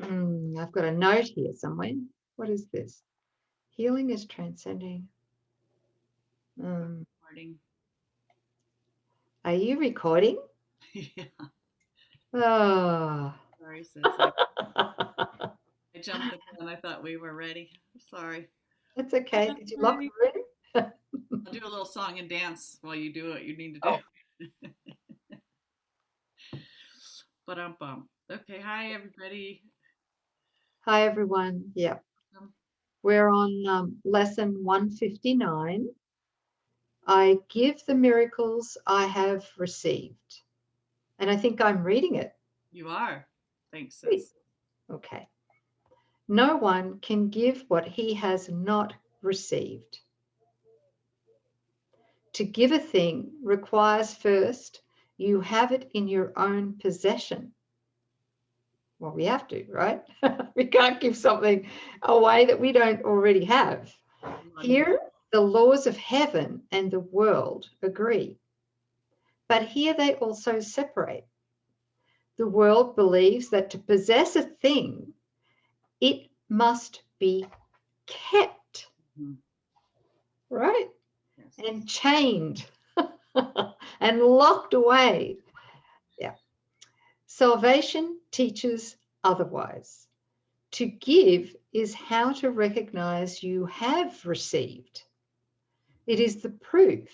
I've got a note here somewhere. What is this? Healing is transcending. Recording. Are you recording? Yeah. Oh. Sorry, sis. I jumped the gun. I thought we were ready. Sorry. That's okay. Did you lock Ready. the room? I'll do a little song and dance while you do what you need to do. Oh, But okay, hi everybody. hi, everyone. Yeah. We're on lesson 159. I give the miracles I have received. And I think I'm reading it. You are. Thanks, Great. sis. Okay. No one can give what he has not received. To give a thing requires first you have it in your own possession. Well, we have to, right? We can't give something away that we don't already have. Here, the laws of heaven and the world agree. But here they also separate. The world believes that to possess a thing, it must be kept, right? Yes. And chained and locked away. Yeah. Salvation teaches otherwise. To give is how to recognize you have received. It is the proof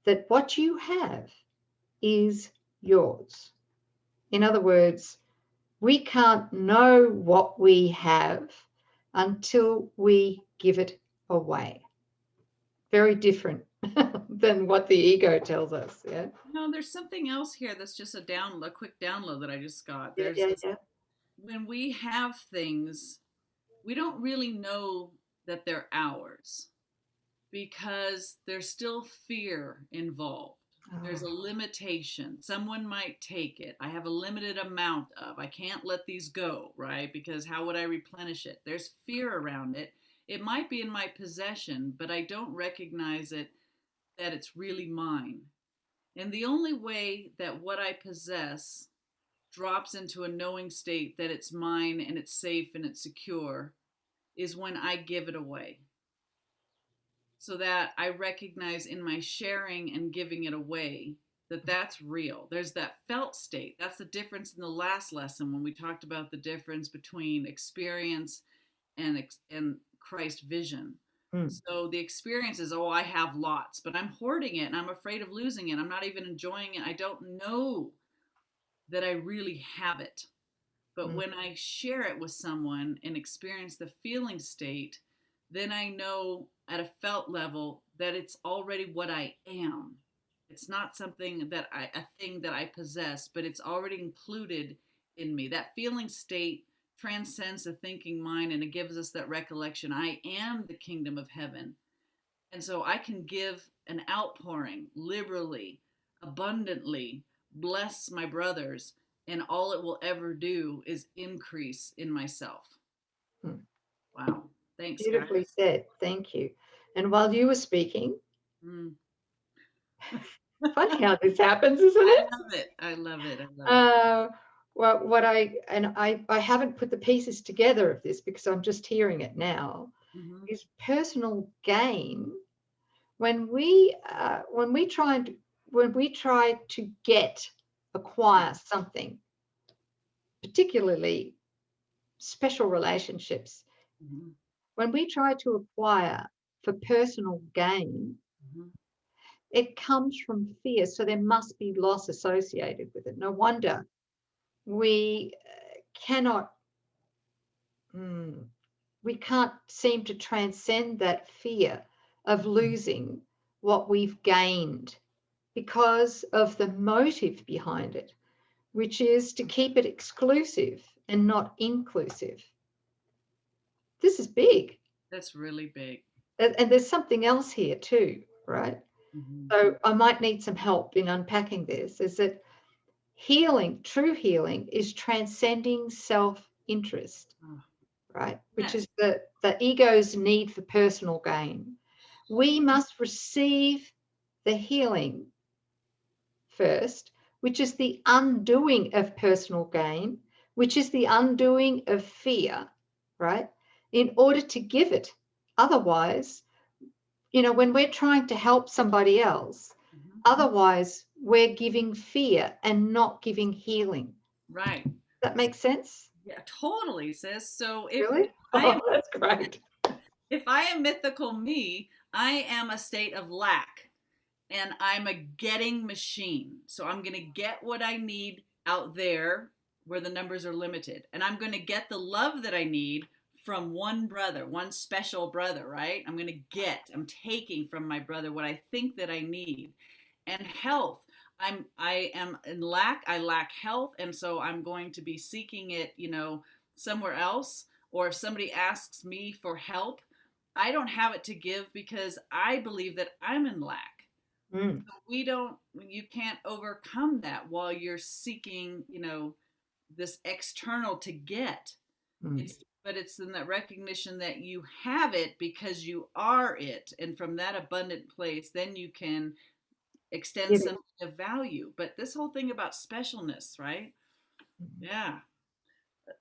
that what you have is yours. In other words, we can't know what we have until we give it away. Very different than what the ego tells us. Yeah. No, there's something else here that's just a quick download that I just got. Yeah, There's yeah, this, yeah. when we have things, we don't really know that they're ours because there's still fear involved. There's a Oh, limitation. Someone might take it. I have a limited amount of. I can't let these go, right? Because how would I replenish it? There's fear around it. It might be in my possession, but I don't recognize it that it's really mine. And the only way that what I possess drops into a knowing state that it's mine and it's safe and it's secure is when I give it away. So that I recognize in my sharing and giving it away that that's real. There's that felt state. That's the difference in the last lesson when we talked about the difference between experience and Christ vision. So the experience is, oh, I have lots, but I'm hoarding it and I'm afraid of losing it. I'm not even enjoying it. I don't know that I really have it. But when I share it with someone and experience the feeling state, then I know at a felt level that it's already what I am. It's not something that a thing that I possess, but it's already included in me. That feeling state transcends the thinking mind and it gives us that recollection. I am the kingdom of heaven. And so I can give an outpouring liberally, abundantly, bless my brothers, and all it will ever do is increase in myself. Wow. Thanks, beautifully guys. said. Thank you. And while you were speaking, Mm. funny how this happens, isn't I it? love it. I love it. I love it. Well, I haven't put the pieces together of this because I'm just hearing it now. Mm-hmm. Is personal gain when we try to acquire something, particularly special relationships. Mm-hmm. When we try to acquire for personal gain, Mm-hmm. it comes from fear. So there must be loss associated with it. No wonder we cannot, we can't seem to transcend that fear of losing what we've gained because of the motive behind it, which is to keep it exclusive and not inclusive. This is big. That's really big. And there's something else here too, right? Mm-hmm. So I might need some help in unpacking this, is that healing, true healing, is transcending self-interest, Oh, right? Which yes. is the ego's need for personal gain. We must receive the healing first, which is the undoing of personal gain, which is the undoing of fear, right? In order to give it. Otherwise, when we're trying to help somebody else, Mhm. otherwise we're giving fear and not giving healing. Right. That makes sense? Yeah, totally, sis. So if Really? I am Oh, that's great. if I am mythical me, I am a state of lack and I'm a getting machine. So I'm going to get what I need out there where the numbers are limited. And I'm going to get the love that I need from one brother, one special brother, right? I'm taking from my brother what I think that I need. And health, I am in lack, I lack health, and so I'm going to be seeking it, somewhere else. Or if somebody asks me for help, I don't have it to give because I believe that I'm in lack. Mm, You can't overcome that while you're seeking, this external to get. mm. But it's in that recognition that you have it because you are it. And from that abundant place, then you can extend Give it. something of value. But this whole thing about specialness, right? Mhm. Yeah.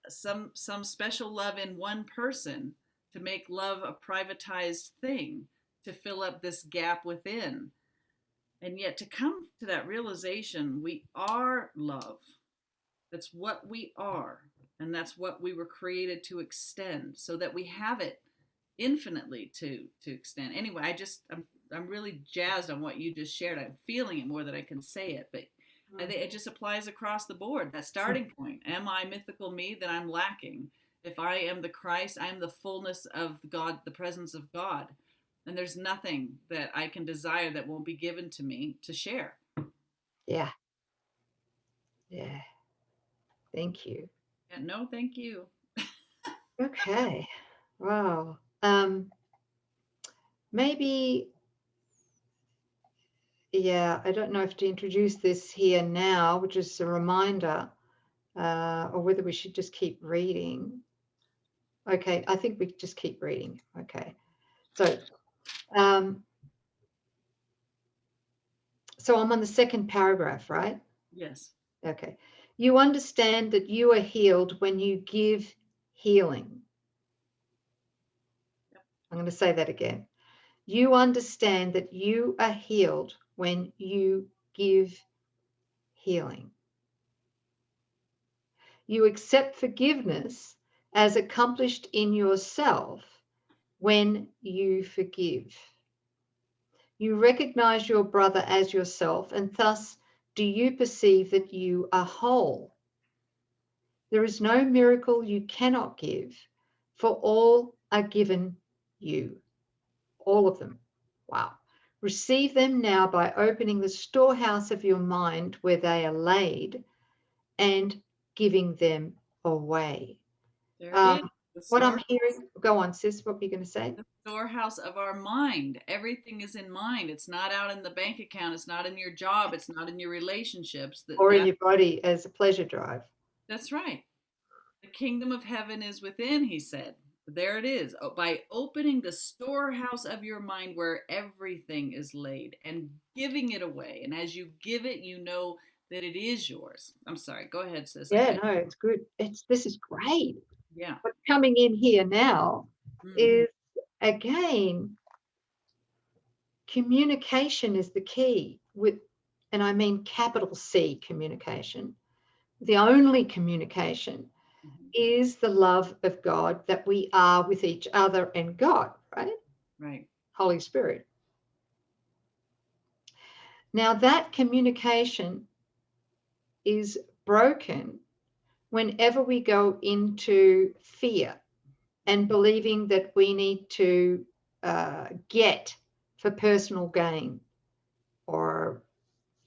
Some special love in one person to make love a privatized thing to fill up this gap within. And yet to come to that realization, we are love. That's what we are. And that's what we were created to extend so that we have it infinitely to extend. Anyway, I'm really jazzed on what you just shared. I'm feeling it more than I can say it, but I Mm. think it just applies across the board. That starting point. Am I mythical me? Then I'm lacking. If I am the Christ, I am the fullness of God, the presence of God. And there's nothing that I can desire that won't be given to me to share. Yeah. Yeah. Thank you. Yeah, no, thank you. Okay. Wow. Maybe, yeah, I don't know if to introduce this here now, which is a reminder, or whether we should just keep reading. Okay, I think we just keep reading. Okay. So, um, so I'm on the second paragraph, right? Yes. Okay. You understand that you are healed when you give healing. I'm going to say that again. You understand that you are healed when you give healing. You accept forgiveness as accomplished in yourself when you forgive. You recognize your brother as yourself, and thus do you perceive that you are whole. There is no miracle you cannot give, for all are given you. All of them. Wow. Receive them now by opening the storehouse of your mind where they are laid and giving them away. There it is. Um, The what I'm store hearing, go on, sis, what were you going to say? the storehouse of our mind. Everything is in mind. It's not out in the bank account. It's not in your job. It's not in your relationships. Or in your body as a pleasure drive. That's right. The kingdom of heaven is within, he said. There it is. By opening the storehouse of your mind where everything is laid and giving it away. And as you give it, you know that it is yours. I'm sorry. Go ahead, sis. I Yeah, cut. no, it's good. This is great. Yeah. What's coming in here now Mm-hmm. is, again, communication is the key with, and I mean capital C communication. The only communication Mm-hmm. is the love of God that we are with each other and God, right? Right. Holy Spirit. Now, that communication is broken whenever we go into fear and believing that we need to get for personal gain or,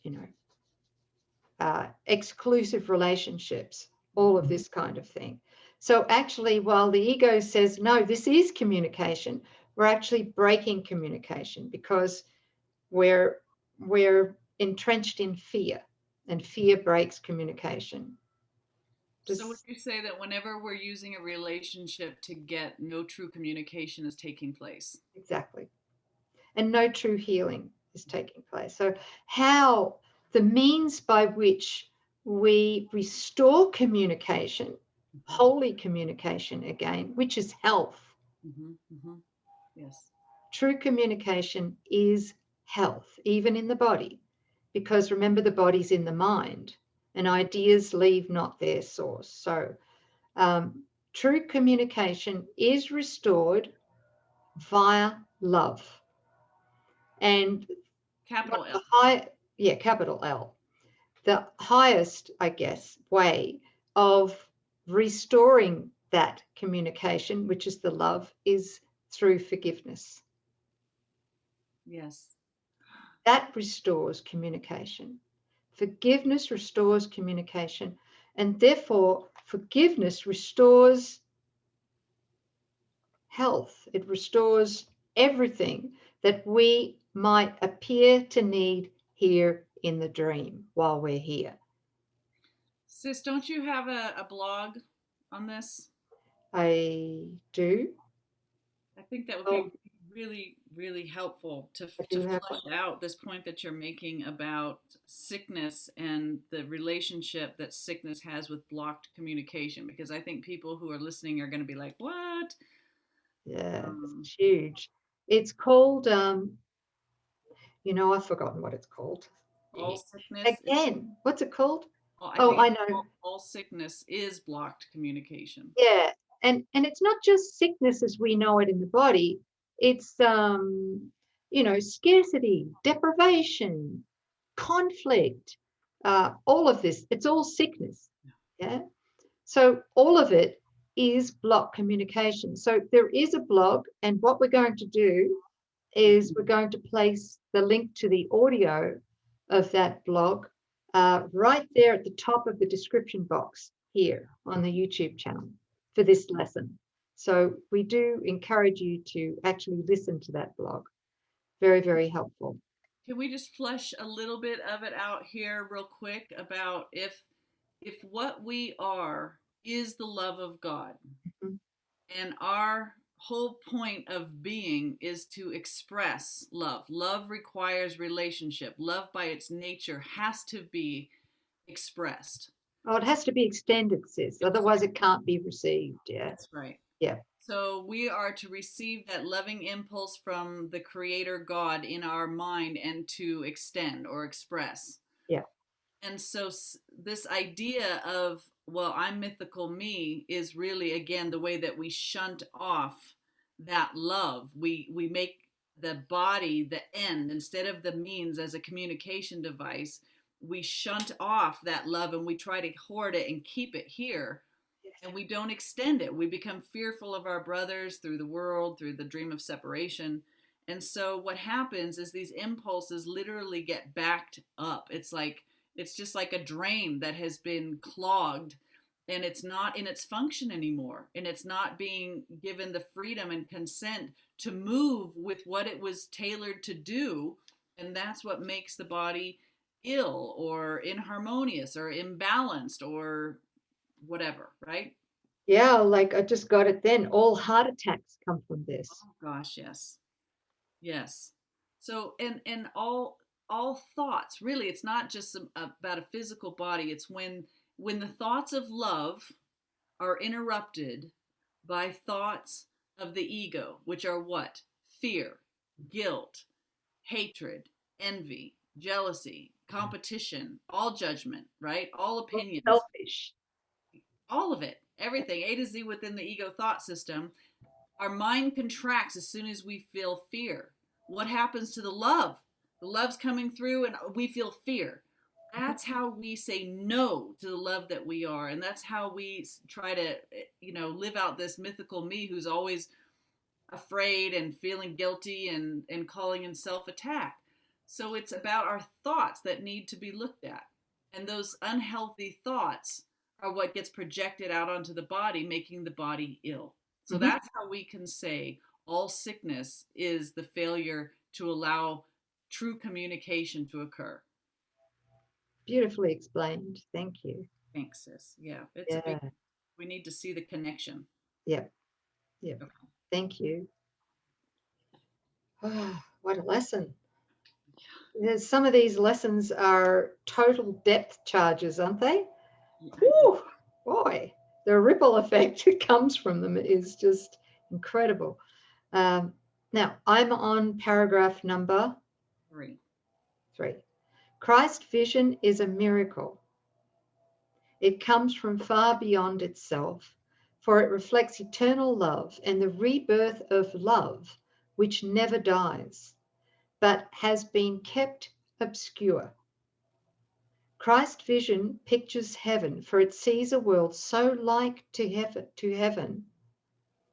you know, exclusive relationships, all of this kind of thing. So actually, while the ego says, no, this is communication, we're actually breaking communication because we're entrenched in fear, and fear breaks communication. So would Just you say that whenever we're using a relationship to get, no true communication is taking place? exactly. And no true healing is taking place. So how the means by which we restore communication, Mhm. holy communication again, which is health. Yes. True communication is health, even in the body, because remember, the body's in the mind and ideas leave not their source. So true communication is restored via love. And Capital the L. capital L, the highest, I guess, way of restoring that communication, which is the love, is through forgiveness. Yes. That restores communication. Forgiveness restores communication, and therefore forgiveness restores health. It restores everything that we might appear to need here in the dream while we're here. Sis, don't you have a blog on this? I do. I think that would Oh, be really, really helpful I to do have one. flesh out this point that you're making about sickness and the relationship that sickness has with blocked communication. Because I think people who are listening are going to be like, "What?" Yeah, Um, it's huge. It's called, I've forgotten what it's called. all sickness is. Again, what's it called? Well, I Oh, think I it's know. all sickness is blocked communication. Yeah, and it's not just sickness as we know it in the body. It's scarcity, deprivation, conflict, all of this. It's all sickness. Yeah. So all of it is block communication. So there is a blog, and what we're going to do is we're going to place the link to the audio of that blog right there at the top of the description box here on the YouTube channel for this lesson. So we do encourage you to actually listen to that blog. Very, very helpful. Can we just flesh a little bit of it out here real quick about if what we are is the love of God, Mhm. and our whole point of being is to express love. Love requires relationship. Love by its nature has to be expressed. Oh, it has to be extended, sis. Otherwise, it can't be received. Yeah. That's right. Yeah. So we are to receive that loving impulse from the creator God in our mind and to extend or express. Yeah. And so this idea of, well, I'm mythical me is really, again, the way that we shunt off that love. We make the body the end instead of the means as a communication device. We shunt off that love and we try to hoard it and keep it here, and we don't extend it. We become fearful of our brothers through the world, through the dream of separation. And so what happens is these impulses literally get backed up. It's just like a drain that has been clogged, and it's not in its function anymore, and it's not being given the freedom and consent to move with what it was tailored to do. And that's what makes the body ill or inharmonious or imbalanced or whatever, right? Yeah. Like I just got it then. All heart attacks come from this. Oh gosh, yes. Yes. So and all thoughts, really it's not just about a physical body. It's when the thoughts of love are interrupted by thoughts of the ego, which are what? Fear, guilt, hatred, envy, jealousy, competition, all judgment, right? All opinions, Selfish. all of it, everything, A to Z within the ego thought system. Our mind contracts as soon as we feel fear. What happens to the love? The love's coming through and we feel fear. That's how we say no to the love that we are. And that's how we try to, live out this mythical me who's always afraid and feeling guilty and calling in self attack. So it's about our thoughts that need to be looked at. And those unhealthy thoughts are what gets projected out onto the body, making the body ill. So Mhm. that's how we can say all sickness is the failure to allow true communication to occur. Beautifully explained. Thank you. Thanks, sis. Yeah, it's a big, Yeah. we need to see the connection. Yep. Yep. Okay. Thank you. Oh, what a lesson. Some of these lessons are total depth charges, aren't they? Yeah. Whew, boy, the ripple effect that comes from them is just incredible. Now, I'm on paragraph number 3. 3. Christ's vision is a miracle. It comes from far beyond itself, for it reflects eternal love and the rebirth of love, which never dies, but has been kept obscure. Christ's vision pictures heaven, for it sees a world so like to heaven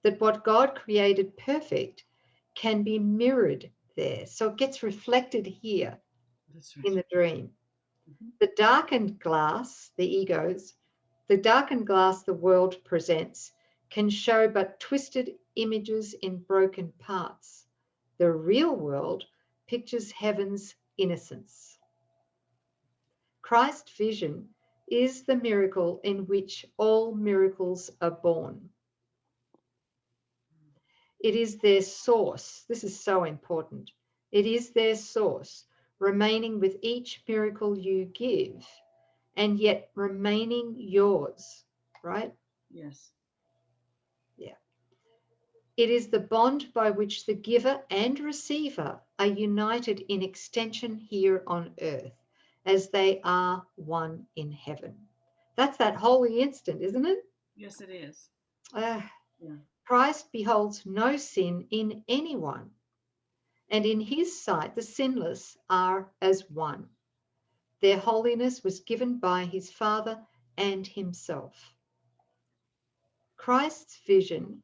that what God created perfect can be mirrored there. So it gets reflected here. That's right. In the dream. Mm-hmm. The darkened glass, the egos, the darkened glass the world presents can show but twisted images in broken parts. The real world pictures heaven's innocence. Christ's vision is the miracle in which all miracles are born. It is their source. This is so important. It is their source, remaining with each miracle you give, and yet remaining yours, right? Yes. Yeah. It is the bond by which the giver and receiver are united in extension here on earth, as they are one in heaven. That's that holy instant, isn't it? Yes, it is. Uh, Yeah. Christ beholds no sin in anyone, and in his sight the sinless are as one. Their holiness was given by his Father and himself. Christ's vision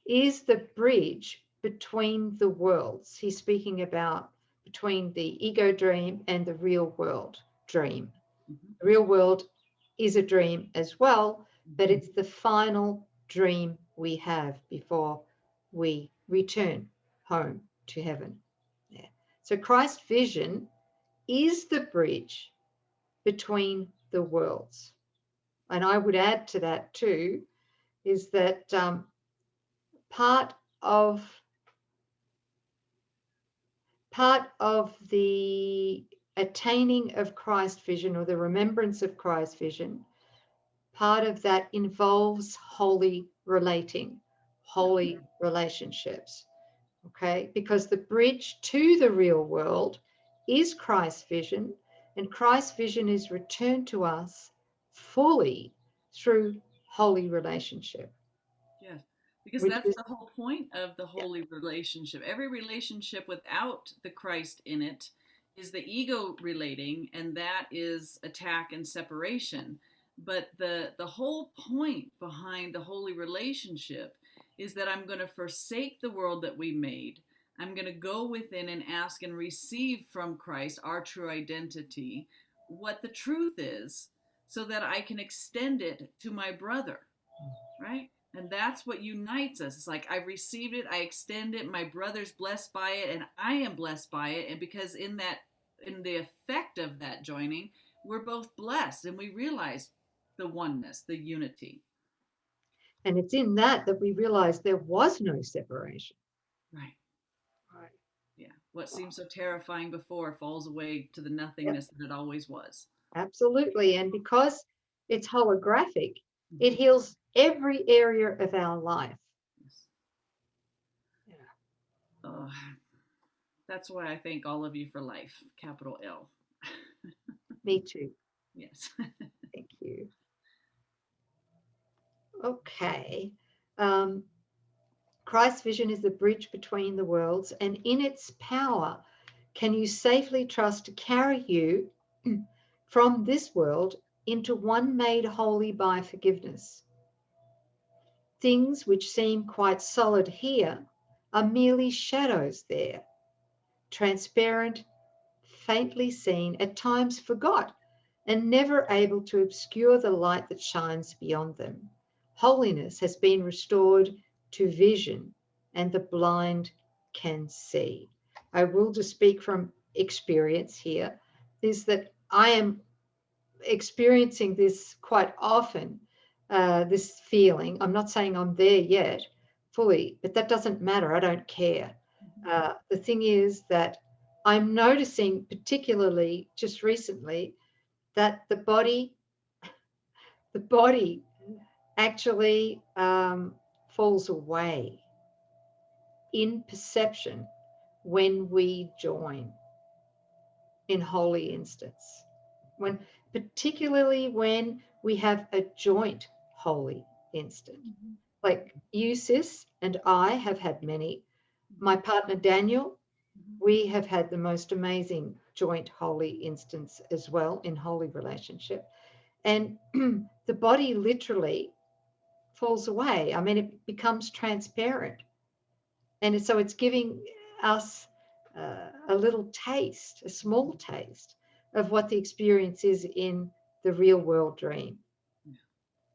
is the bridge between the worlds. He's speaking about between the ego dream and the real world dream. Mm-hmm. The real world is a dream as well, but it's the final dream we have before we return home to heaven. Yeah. So Christ's vision is the bridge between the worlds. And I would add to that too, is that part of the attaining of Christ's vision or the remembrance of Christ's vision, part of that involves holy relating, holy relationships. Okay, because the bridge to the real world is Christ's vision, and Christ's vision is returned to us fully through holy relationship. Yes, because Which that's is, the whole point of the yeah, holy relationship. Every relationship without the Christ in it is the ego relating, and that is attack and separation. But the whole point behind the holy relationship is that I'm going to forsake the world that we made. I'm going to go within and ask and receive from Christ, our true identity, what the truth is, so that I can extend it to my brother, right? And that's what unites us. It's like I received it, I extend it, my brother's blessed by it, and I am blessed by it. And because in the effect of that joining, we're both blessed and we realize the oneness, the unity. and it's in that we realize there was no separation. Right. Right. Yeah. What seemed so terrifying before falls away to the Yep, nothingness that it always was. absolutely. And because it's holographic, it Mm-hmm. heals every area of our life. Yes. Yeah. Oh, that's why I thank all of you for life, capital L. Me too. Yes. Thank you. Okay. Um, Christ's vision is the bridge between the worlds, and in its power, can you safely trust to carry you from this world into one made holy by forgiveness? Things which seem quite solid here are merely shadows there, transparent, faintly seen, at times forgot, and never able to obscure the light that shines beyond them. Holiness has been restored to vision, and the blind can see. I will just speak from experience here, is that I am experiencing this quite often, this feeling. I'm not saying I'm there yet fully, but that doesn't matter. I don't care. The thing is that I'm noticing particularly just recently that the body actually falls away in perception when we join in holy instance, particularly when we have a joint holy instant. Like you, sis, and I have had many. My partner Daniel, we have had the most amazing joint holy instance as well in holy relationship. And the body literally falls away. I mean, it becomes transparent. And so it's giving us a little taste, a small taste of what the experience is in the real world dream,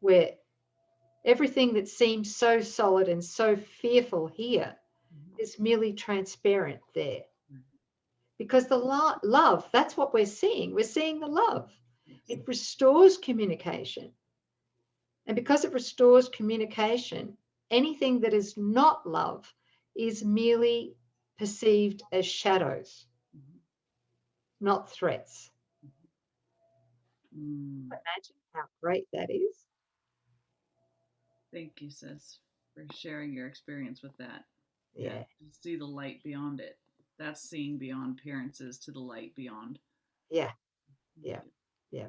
where everything that seems so solid and so fearful here is merely transparent there. Because the love, that's what we're seeing. We're seeing the love. It restores communication. And because it restores communication, anything that is not love is merely perceived as shadows, not threats. Imagine how great that is. Thank you, sis, for sharing your experience with that. Yeah. To see the light beyond it. That's seeing beyond appearances to the light beyond. Yeah. Yeah. Yeah.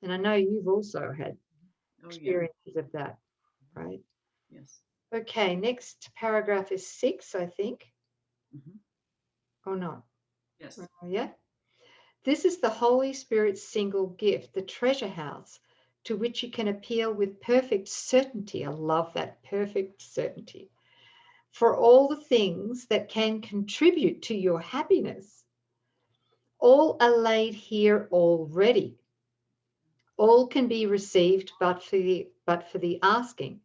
And I know you've also had experiences of that, right? Yes. Okay, next paragraph is 6, I think. Or not? Yes. Yeah. This is the Holy Spirit's single gift, the treasure house, to which you can appeal with perfect certainty. I love that, perfect certainty. For all the things that can contribute to your happiness, all are laid here already. All can be received but for the asking.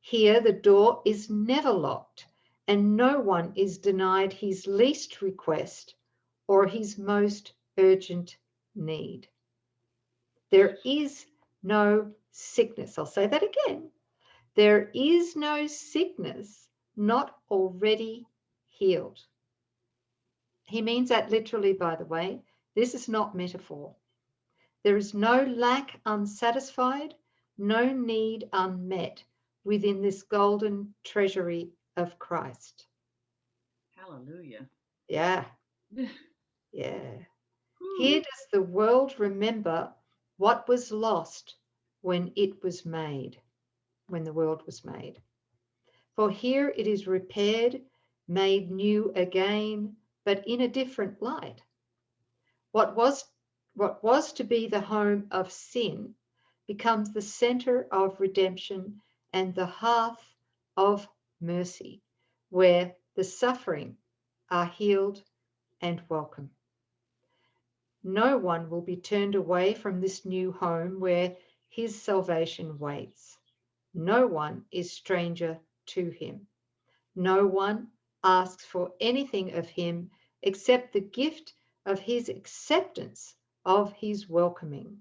Here the door is never locked, and no one is denied his least request or his most urgent need. There is no sickness. I'll say that again. There is no sickness not already healed. He means that literally, by the way. This is not metaphor. There is no lack unsatisfied, no need unmet within this golden treasury of Christ. Hallelujah. Yeah. Yeah. Here does the world remember what was lost when it was made, when the world was made. For here it is repaired, made new again, but in a different light. What was to be the home of sin becomes the center of redemption and the hearth of mercy, where the suffering are healed and welcome. No one will be turned away from this new home where his salvation waits. No one is stranger to him. No one asks for anything of him except the gift of his acceptance of his welcoming.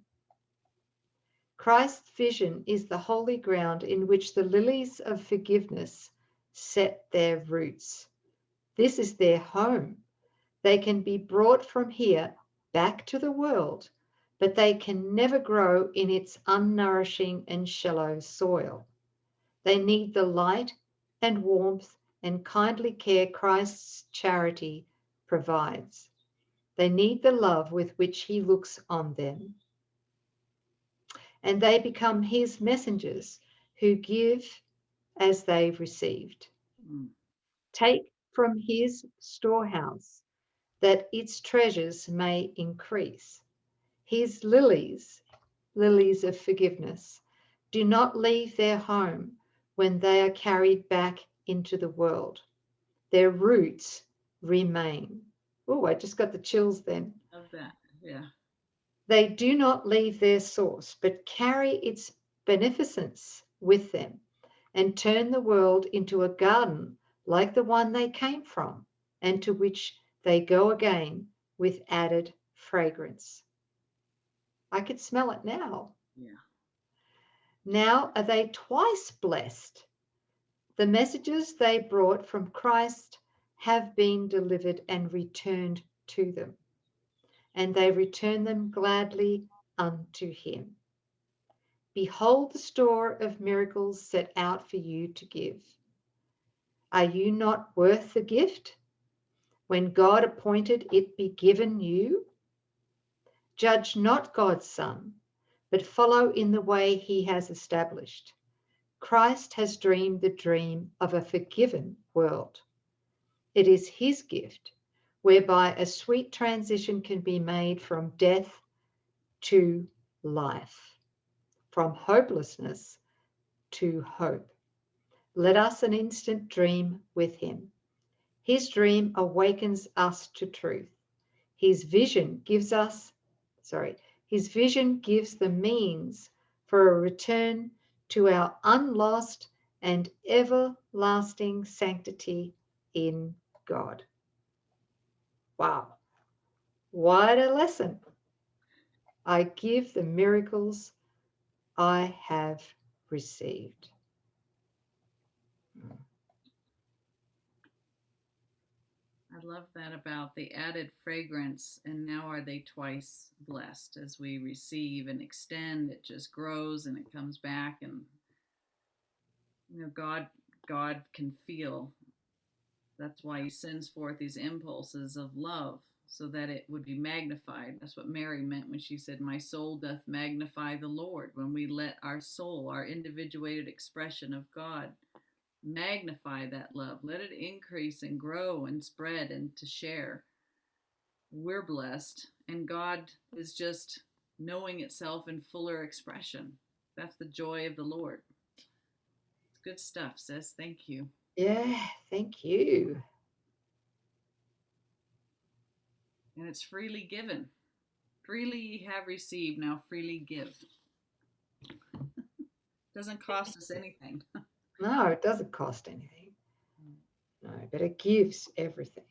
Christ's vision is the holy ground in which the lilies of forgiveness set their roots. This is their home. They can be brought from here back to the world, but they can never grow in its unnourishing and shallow soil. They need the light and warmth and kindly care Christ's charity provides. They need the love with which he looks on them. And they become his messengers who give as they've received. Take from his storehouse that its treasures may increase. His lilies of forgiveness, do not leave their home when they are carried back into the world. Their roots remain. Oh, I just got the chills then. Love that. Yeah. They do not leave their source, but carry its beneficence with them and turn the world into a garden like the one they came from and to which they go again with added fragrance. I could smell it now. Yeah. Now are they twice blessed. The messages they brought from Christ have been delivered and returned to them, and they return them gladly unto him. Behold the store of miracles set out for you to give. Are you not worth the gift when God appointed it be given you? Judge not God's Son, but follow in the way he has established. Christ has dreamed the dream of a forgiven world. It is his gift, whereby a sweet transition can be made from death to life, from hopelessness to hope. Let us an instant dream with him. His dream awakens us to truth. His vision gives the means for a return to our unlost and everlasting sanctity in God. Wow, what a lesson. I give the miracles I have received. I love that about the added fragrance, and now are they twice blessed. As we receive and extend, it just grows and it comes back, and God can feel. That's why he sends forth these impulses of love so that it would be magnified. That's what Mary meant when she said, my soul doth magnify the Lord. When we let our soul, our individuated expression of God, magnify that love, let it increase and grow and spread and to share, we're blessed, and God is just knowing itself in fuller expression. That's the joy of the Lord. It's good stuff, sis. Thank you. Yeah, thank you. And it's freely given. Freely ye have received, now freely give. Doesn't cost us anything. No, it doesn't cost anything. No, but it gives everything.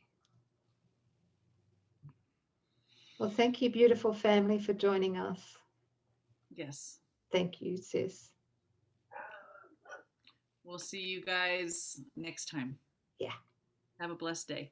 Well, thank you, beautiful family, for joining us. Yes. Thank you, sis. We'll see you guys next time. Yeah. Have a blessed day.